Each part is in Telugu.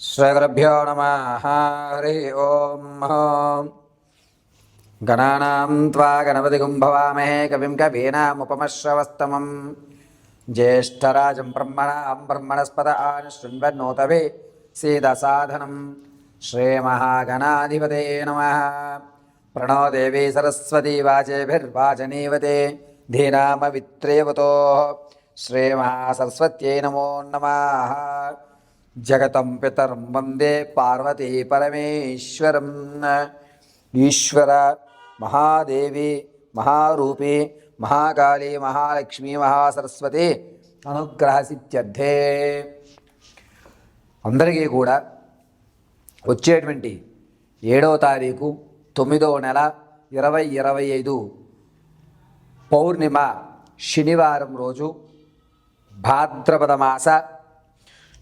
శ్రీగురుభ్యో నమః. హరి ఓం. గణానాం త్వా గణపతిగుం భవామహే కవిం కవీనాముపమశ్రవస్తమం జ్యేష్ఠరాజం బ్రహ్మణాం బ్రహ్మణస్పద శృణ్వన్నోతవే సీదసాధనం. శ్రీమహాగణాధిపతే నమః. ప్రణో దేవీ సరస్వతీ వాచేభిర్వాచనీవతే ధీనామవిత్రేవతో. శ్రీమహాసరస్వత్యై నమో నమః. జగతం పితరం వందే పార్వతీ పరమేశ్వరం. ఈశ్వర మహాదేవి మహారూపి మహాకాళీ మహాలక్ష్మీ మహాసరస్వతి అనుగ్రహ సిద్ధ్యర్థే. అందరికీ కూడా వచ్చేటువంటి 7వ తారీఖు 9వ నెల 2025 పౌర్ణిమ శనివారం రోజు భాద్రపద మాస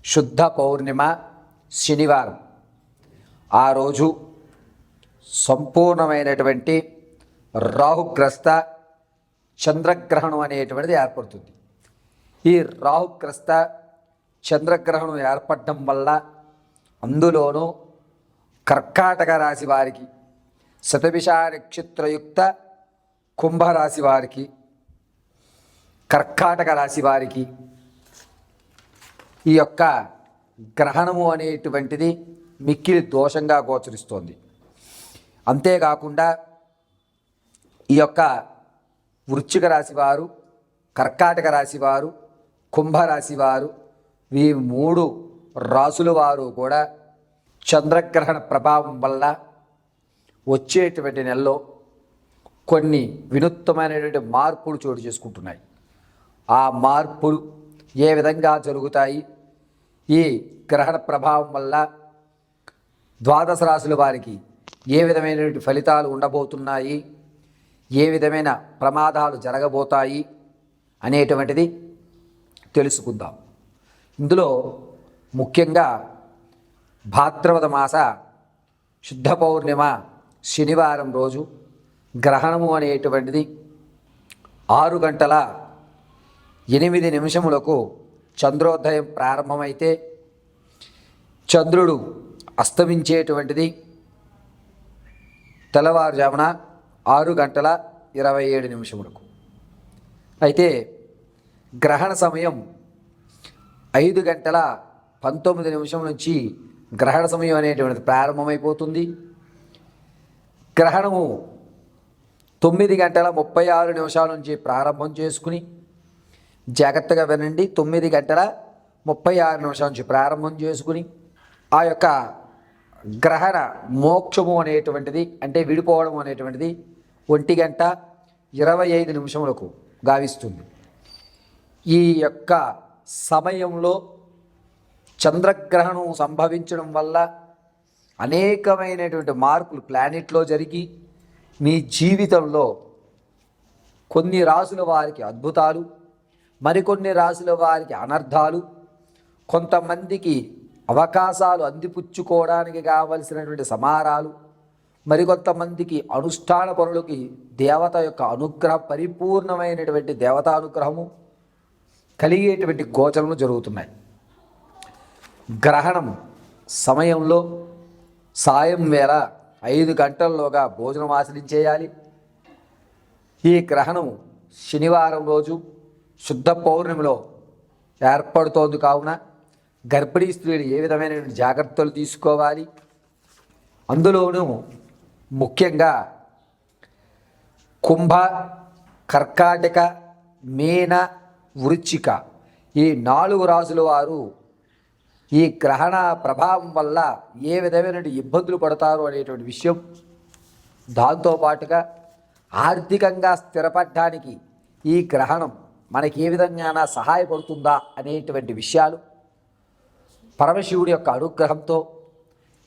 శుద్ధ పౌర్ణిమ శనివారం. ఆ రోజు సంపూర్ణమైనటువంటి రాహుగ్రస్త చంద్రగ్రహణం అనేటువంటిది ఏర్పడుతుంది. ఈ రాహుగ్రస్త చంద్రగ్రహణం ఏర్పడడం వల్ల అందులోనూ కర్కాటక రాశి వారికి, శతభిష నక్షత్రయుక్త కుంభరాశి వారికి, కర్కాటక రాశి వారికి ఈ యొక్క గ్రహణము అనేటువంటిది మిక్కిలి దోషంగా గోచరిస్తోంది. అంతేకాకుండా ఈ యొక్క వృశ్చిక రాశి వారు, కర్కాటక రాశి వారు, కుంభరాశి వారు, ఈ 3 రాసుల వారు కూడా చంద్రగ్రహణ ప్రభావం వల్ల వచ్చేటువంటి నెలలో కొన్ని వినూత్నమైనటువంటి మార్పులు చోటు చేసుకుంటున్నాయి. ఆ మార్పులు ఏ విధంగా జరుగుతాయి, ఈ గ్రహణ ప్రభావం వల్ల ద్వాదశ రాశుల వారికి ఏ విధమైనటువంటి ఫలితాలు ఉండబోతున్నాయి, ఏ విధమైన ప్రమాదాలు జరగబోతాయి అనేటువంటిది తెలుసుకుందాం. ఇందులో ముఖ్యంగా భాద్రపద మాస శుద్ధ పౌర్ణిమ శనివారం రోజు గ్రహణము అనేటువంటిది 6:08 చంద్రోదయం ప్రారంభమైతే చంద్రుడు అస్తమించేటువంటిది తెల్లవారుజామున 6:27. అయితే గ్రహణ సమయం 5:19 నుంచి గ్రహణ సమయం అనేటువంటిది ప్రారంభమైపోతుంది. గ్రహణము 9:36 నుంచి ప్రారంభం చేసుకుని, జాగ్రత్తగా వినండి, 9:36 నుంచి ప్రారంభం చేసుకుని ఆ యొక్క గ్రహణ మోక్షము అనేటువంటిది, అంటే విడిపోవడం అనేటువంటిది 1:25 గావిస్తుంది. ఈ యొక్క సమయంలో చంద్రగ్రహణం సంభవించడం వల్ల అనేకమైనటువంటి మార్పులు ప్లానెట్లో జరిగి మీ జీవితంలో కొన్ని రాసుల వారికి అద్భుతాలు, మరికొన్ని రాసుల వారికి అనర్థాలు, కొంతమందికి అవకాశాలు అందిపుచ్చుకోవడానికి కావలసినటువంటి సమారాలు, మరికొంతమందికి అనుష్ఠాన పనులకి దేవత యొక్క అనుగ్రహం, పరిపూర్ణమైనటువంటి దేవతానుగ్రహము కలిగేటువంటి గోచరములు జరుగుతున్నాయి. గ్రహణం సమయంలో సాయం వేళ 5 గంటల్లోగా భోజనం ఆచరించేయాలి. ఈ గ్రహణం శనివారం రోజు శుద్ధ పౌర్ణమిలో ఏర్పడుతోంది కావున గర్భిణీ స్త్రీలు ఏ విధమైన జాగ్రత్తలు తీసుకోవాలి, అందులోనూ ముఖ్యంగా కుంభ, కర్కాటక, మీన, వృశ్చిక ఈ 4 రాసుల వారు ఈ గ్రహణ ప్రభావం వల్ల ఏ విధమైన ఇబ్బందులు పడతారు అనేటువంటి విషయం, దాంతోపాటుగా ఆర్థికంగా స్థిరపడడానికి ఈ గ్రహణం మనకి ఏ విధంగా సహాయపడుతుందా అనేటువంటి విషయాలు పరమశివుడి యొక్క అనుగ్రహంతో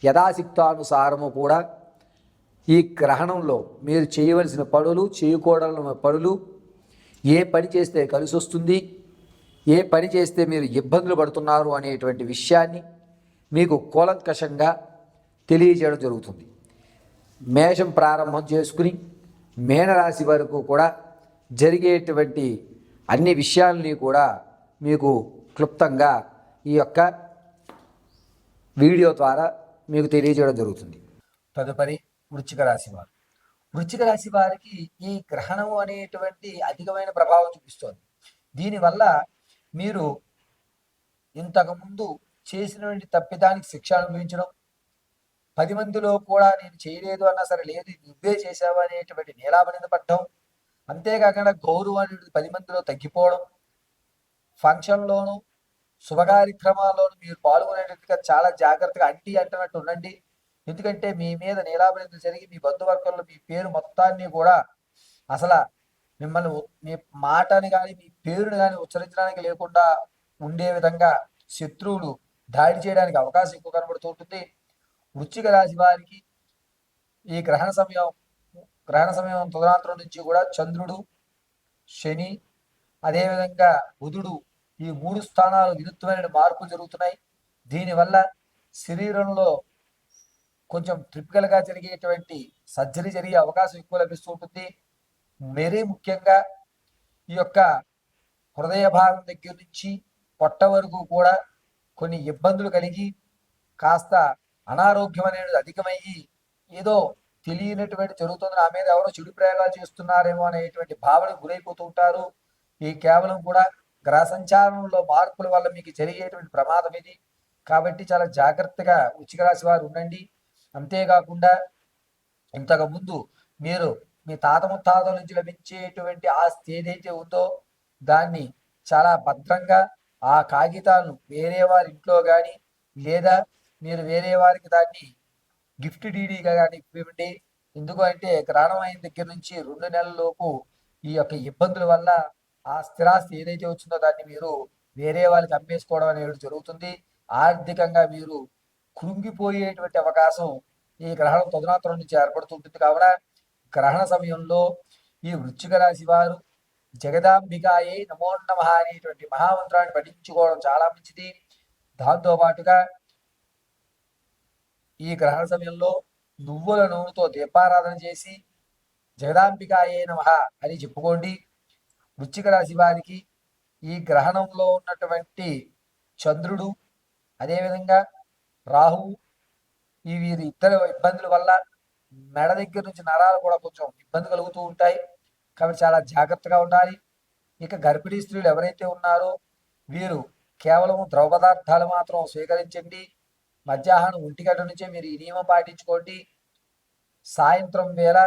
యథాశక్తానుసారము కూడా ఈ గ్రహణంలో మీరు చేయవలసిన పనులు, చేయకూడని పనులు, ఏ పని చేస్తే కలిసి వస్తుంది, ఏ పని చేస్తే మీరు ఇబ్బందులు పడుతున్నారు అనేటువంటి విషయాన్ని మీకు కూలంకషంగా తెలియజేయడం జరుగుతుంది. మేషం ప్రారంభం చేసుకుని మీనరాశి వరకు కూడా జరిగేటువంటి అన్ని విషయాల్ని కూడా మీకు క్లుప్తంగా ఈ యొక్క వీడియో ద్వారా మీకు తెలియజేయడం జరుగుతుంది. తదుపరి వృశ్చిక రాశి వారు. వృశ్చిక రాశి వారికి ఈ గ్రహణం అనేటువంటి అధికమైన ప్రభావం చూపిస్తోంది. దీనివల్ల మీరు ఇంతకుముందు చేసినటువంటి తప్పిదానికి శిక్ష అనుభవించడం, 10 మందిలో కూడా నేను చేయలేదు అన్నా సరే, లేదు నువ్వే చేసావు అనేటువంటి నీలాబనింద పడ్డం, అంతేకాకుండా గౌరవం అనేది 10 మందిలో తగ్గిపోవడం, ఫంక్షన్లోను శుభకార్యక్రమాల్లోనూ మీరు పాల్గొనేటట్టుగా చాలా జాగ్రత్తగా అంటున్నట్టు ఉండండి. ఎందుకంటే మీ మీద నీలాబనింద జరిగి మీ బంధువర్గంలో మీ పేరు మొత్తాన్ని కూడా అసలు మిమ్మల్ని మీ మాటని కానీ మీ పేరుని కానీ ఉచ్చరించడానికి లేకుండా ఉండే విధంగా శత్రువులు దాడి చేయడానికి అవకాశం ఎక్కువ కనబడుతూ ఉంటుంది. వృశ్చిక రాశి వారికి ఈ గ్రహణ సమయం తదనంతరం నుంచి కూడా చంద్రుడు, శని, అదేవిధంగా బుధుడు, ఈ 3 స్థానాలు విరుద్ధమైన మార్పులు జరుగుతున్నాయి. దీనివల్ల శరీరంలో కొంచెం ట్రిపికల్గా జరిగేటువంటి సర్జరీ జరిగే అవకాశం ఎక్కువ లభిస్తూ ఉంటుంది. మరీ ముఖ్యంగా ఈ యొక్క హృదయ భాగం దగ్గర నుంచి పొట్ట వరకు కూడా కొన్ని ఇబ్బందులు కలిగి కాస్త అనారోగ్యం అనేది అధికమయ్యి ఏదో తెలియనటువంటి జరుగుతుంది, నా మీద ఎవరో చెడు ప్రయోగాలు చేస్తున్నారేమో అనేటువంటి భావనకు గురైపోతూ ఉంటారు. ఈ కేవలం కూడా గ్రహ సంచారంలో మార్పుల వల్ల మీకు జరిగేటువంటి ప్రమాదం ఇది. కాబట్టి చాలా జాగ్రత్తగా వృశ్చిక రాశి వారు ఉండండి. అంతేకాకుండా ఇంతకుముందు మీరు మీ తాత ముత్తాతల నుంచి లభించేటువంటి ఆస్తి ఏదైతే ఉందో దాన్ని చాలా భద్రంగా ఆ కాగితాలను వేరే వారి ఇంట్లో కానీ లేదా మీరు వేరే వారికి దాన్ని గిఫ్ట్ డీడీగా కానీ ఇవ్వండి. ఎందుకు అంటే గ్రహణం అయిన దగ్గర నుంచి 2 నెలల లోపు ఈ యొక్క ఇబ్బందుల వల్ల ఆ స్థిరాస్తి ఏదైతే వచ్చిందో దాన్ని మీరు వేరే వాళ్ళకి అమ్మేసుకోవడం అనేది జరుగుతుంది. ఆర్థికంగా మీరు కృంగిపోయేటువంటి అవకాశం ఈ గ్రహణం తదనంతరం నుంచి ఏర్పడుతుంటుంది. కావున గ్రహణ సమయంలో ఈ వృశ్చిక రాశి వారు జగదాంబికాయే నమో నమః అనేటువంటి మహామంత్రాన్ని పఠించుకోవడం చాలా మంచిది. దాంతోపాటుగా ఈ గ్రహణ సమయంలో నువ్వుల నూనెతో దీపారాధన చేసి జగదాంబికాయే నమః అని చెప్పుకోండి. వృశ్చిక రాశి వారికి ఈ గ్రహణంలో ఉన్నటువంటి చంద్రుడు, అదేవిధంగా రాహువు, ఈ వీరి ఇద్దరు ఇబ్బందుల వల్ల మెడ దగ్గర నుంచి నరాలు కూడా కొంచెం ఇబ్బంది కలుగుతూ ఉంటాయి. కాబట్టి చాలా జాగ్రత్తగా ఉండాలి. ఇక గర్భిణీ స్త్రీలు ఎవరైతే ఉన్నారో వీరు కేవలం ద్రవ పదార్థాలు మాత్రం స్వీకరించండి. మధ్యాహ్నం 1 గంట నుంచే మీరు ఈ నియమం పాటించుకోండి. సాయంత్రం వేళ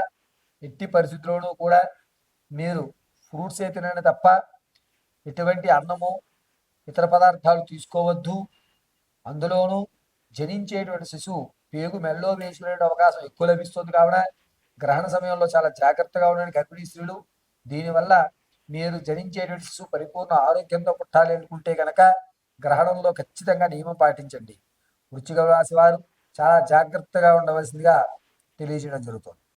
ఎట్టి పరిస్థితుల్లోనూ కూడా మీరు ఫ్రూట్స్ తినండి తప్ప ఎటువంటి అన్నము ఇతర పదార్థాలు తీసుకోవద్దు. అందులోనూ జనించేటువంటి శిశువు పేగు మెల్లో వేసుకునే అవకాశం ఎక్కువ లభిస్తుంది. కావున గ్రహణ సమయంలో చాలా జాగ్రత్తగా ఉండండి గర్భిణీ స్త్రీలు. దీనివల్ల మీరు జనించేటువంటి శిశువు పరిపూర్ణ ఆరోగ్యంతో పుట్టాలి అనుకుంటే కనుక గ్రహణంలో ఖచ్చితంగా నియమం పాటించండి. వృశ్చిక రాశి వారు చాలా జాగ్రత్తగా ఉండవలసిందిగా తెలియజేయడం జరుగుతుంది.